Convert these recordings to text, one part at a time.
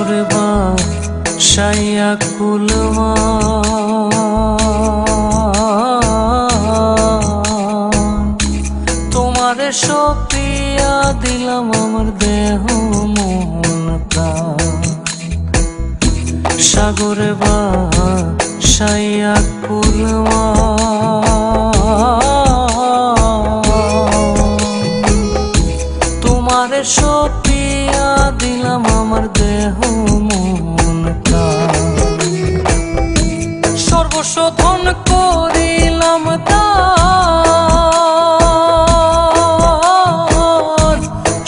সাগরে ভাসাইয়া কুলমা তোমারে সপিয়া দিলাম আমার দেহ মন প্রাণ। সাগরে ভাসাইয়া কুলমা তোমারে সপিয়া দিলাম আমার দেহ মন প্রাণ। সর্বস্ব ধন করিলাম দান,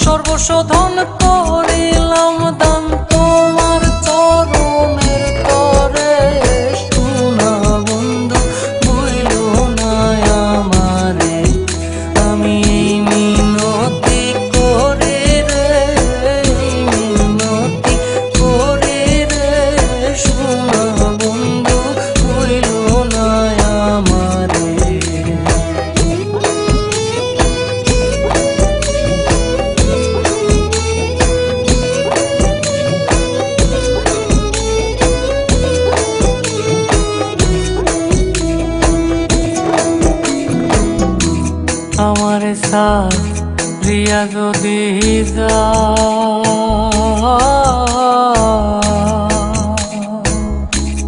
সর্বস্ব ধন করিলাম দান তোমার চরণের তরে। শোনা বন্ধু ভুইলো না আমারে, আমি মিনতি করি রে, মিনতি করি রে। শোনা বন্ধু ভুইলো না আমারে। আমারে সারিয়া যদি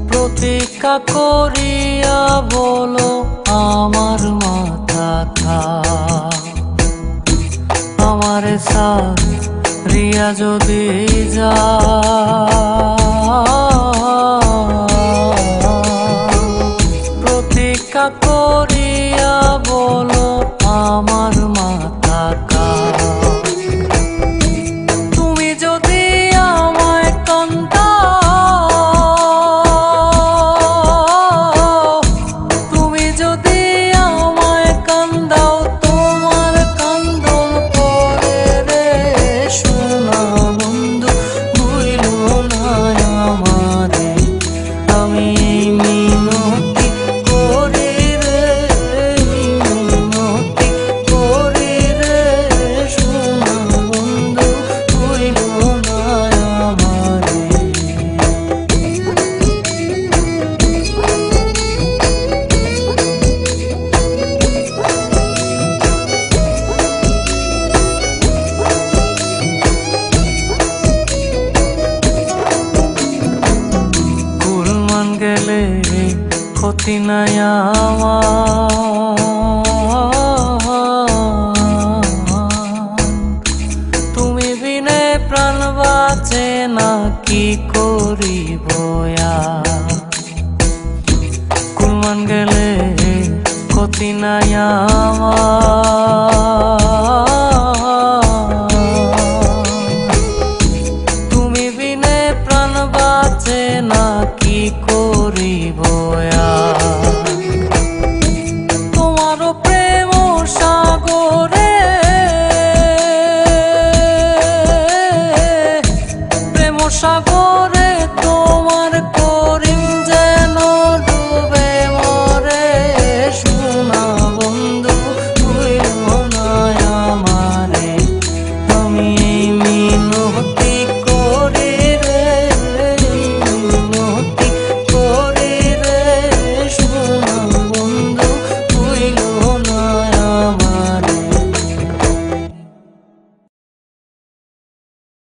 প্রতীক্ষা করিয়া বলো আমার মাথা থা। আমারে সারিয়া যদি প্রতীক্ষা করিয়া বলো আমার মাথা কা। তুমি যদি আমায় কান্দাও, তুমি যদি আমায় কান্দাও তোমার কান্দন পরে রে। শোনা বন্ধু ভুইলো না আমারে, আমি মিনতি করি রে, মিনতি করি রে। শোনা বন্ধু ভুইলো না আমারে। কুলমান গেলে ক্ষতি নাই আমার, তুমি বিনে প্রাণ বাঁচে না কি করিব আর। কুলমান গেলে ক্ষতি নাই আমার,